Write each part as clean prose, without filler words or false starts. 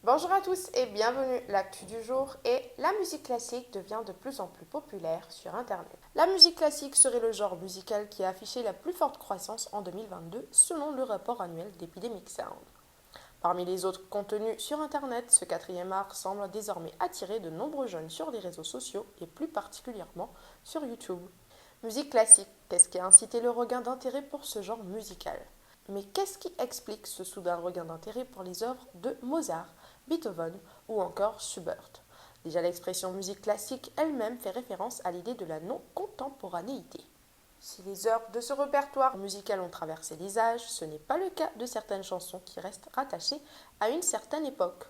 Bonjour à tous et bienvenue. L'actu du jour est la musique classique devient de plus en plus populaire sur Internet. La musique classique serait le genre musical qui a affiché la plus forte croissance en 2022 selon le rapport annuel d'Epidemic Sound. Parmi les autres contenus sur Internet, ce quatrième art semble désormais attirer de nombreux jeunes sur les réseaux sociaux et plus particulièrement sur YouTube. Musique classique, qu'est-ce qui a incité le regain d'intérêt pour ce genre musical? Mais qu'est-ce qui explique ce soudain regain d'intérêt pour les œuvres de Mozart, Beethoven ou encore Schubert? Déjà l'expression musique classique elle-même fait référence à l'idée de la non-contemporanéité. Si les œuvres de ce répertoire musical ont traversé les âges, ce n'est pas le cas de certaines chansons qui restent rattachées à une certaine époque.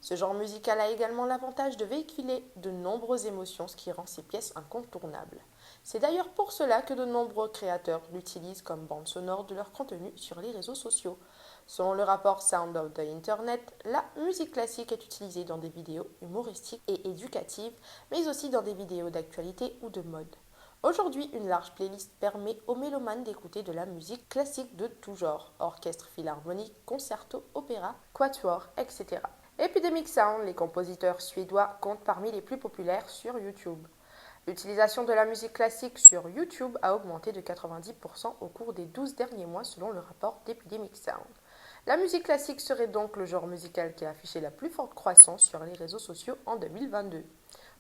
Ce genre musical a également l'avantage de véhiculer de nombreuses émotions, ce qui rend ces pièces incontournables. C'est d'ailleurs pour cela que de nombreux créateurs l'utilisent comme bande sonore de leur contenu sur les réseaux sociaux. Selon le rapport Sound of the Internet, la musique classique est utilisée dans des vidéos humoristiques et éducatives, mais aussi dans des vidéos d'actualité ou de mode. Aujourd'hui, une large playlist permet aux mélomanes d'écouter de la musique classique de tout genre, orchestre philharmonique, concerto, opéra, quatuor, etc. Epidemic Sound, les compositeurs suédois, comptent parmi les plus populaires sur YouTube. L'utilisation de la musique classique sur YouTube a augmenté de 90% au cours des 12 derniers mois selon le rapport d'Epidemic Sound. La musique classique serait donc le genre musical qui a affiché la plus forte croissance sur les réseaux sociaux en 2022.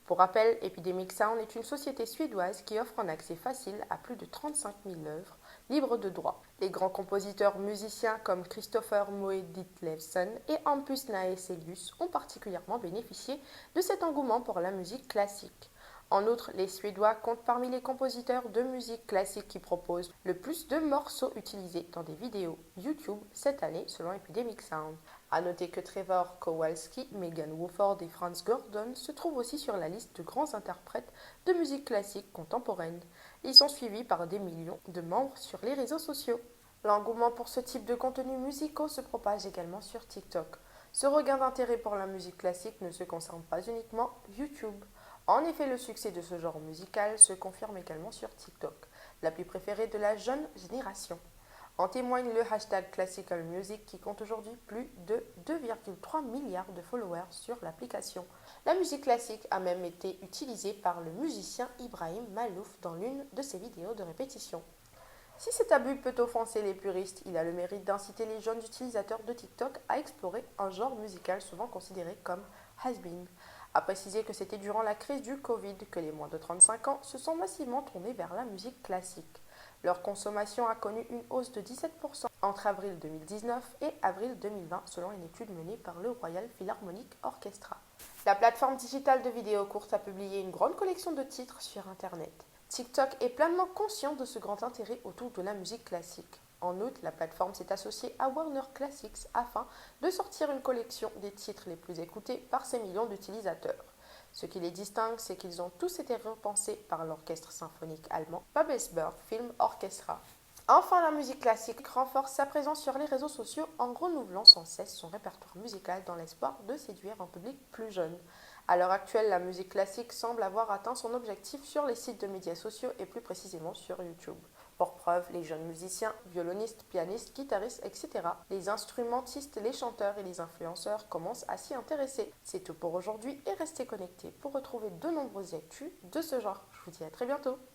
Pour rappel, Epidemic Sound est une société suédoise qui offre un accès facile à plus de 35 000 œuvres libres de droit. Les grands compositeurs musiciens comme Christopher Moe Ditlevsen et Hampus Näeselius ont particulièrement bénéficié de cet engouement pour la musique classique. En outre, les Suédois comptent parmi les compositeurs de musique classique qui proposent le plus de morceaux utilisés dans des vidéos YouTube cette année selon Epidemic Sound. A noter que Trevor Kowalski, Megan Wofford et Franz Gordon se trouvent aussi sur la liste de grands interprètes de musique classique contemporaine. Ils sont suivis par des millions de membres sur les réseaux sociaux. L'engouement pour ce type de contenus musicaux se propage également sur TikTok. Ce regain d'intérêt pour la musique classique ne se concerne pas uniquement YouTube. En effet, le succès de ce genre musical se confirme également sur TikTok, l'appli préférée de la jeune génération. En témoigne le hashtag Classical Music qui compte aujourd'hui plus de 2,3 milliards de followers sur l'application. La musique classique a même été utilisée par le musicien Ibrahim Malouf dans l'une de ses vidéos de répétition. Si cet abus peut offenser les puristes, il a le mérite d'inciter les jeunes utilisateurs de TikTok à explorer un genre musical souvent considéré comme has-been. A préciser que c'était durant la crise du Covid que les moins de 35 ans se sont massivement tournés vers la musique classique. Leur consommation a connu une hausse de 17% entre avril 2019 et avril 2020 selon une étude menée par le Royal Philharmonic Orchestra. La plateforme digitale de vidéos courtes a publié une grande collection de titres sur Internet. TikTok est pleinement conscient de ce grand intérêt autour de la musique classique. En outre, la plateforme s'est associée à Warner Classics afin de sortir une collection des titres les plus écoutés par ces millions d'utilisateurs. Ce qui les distingue, c'est qu'ils ont tous été repensés par l'orchestre symphonique allemand Babelsberg Film Orchestra. Enfin, la musique classique renforce sa présence sur les réseaux sociaux en renouvelant sans cesse son répertoire musical dans l'espoir de séduire un public plus jeune. À l'heure actuelle, la musique classique semble avoir atteint son objectif sur les sites de médias sociaux et plus précisément sur YouTube. Pour preuve, les jeunes musiciens, violonistes, pianistes, guitaristes, etc., les instrumentistes, les chanteurs et les influenceurs commencent à s'y intéresser. C'est tout pour aujourd'hui et restez connectés pour retrouver de nombreuses actus de ce genre. Je vous dis à très bientôt.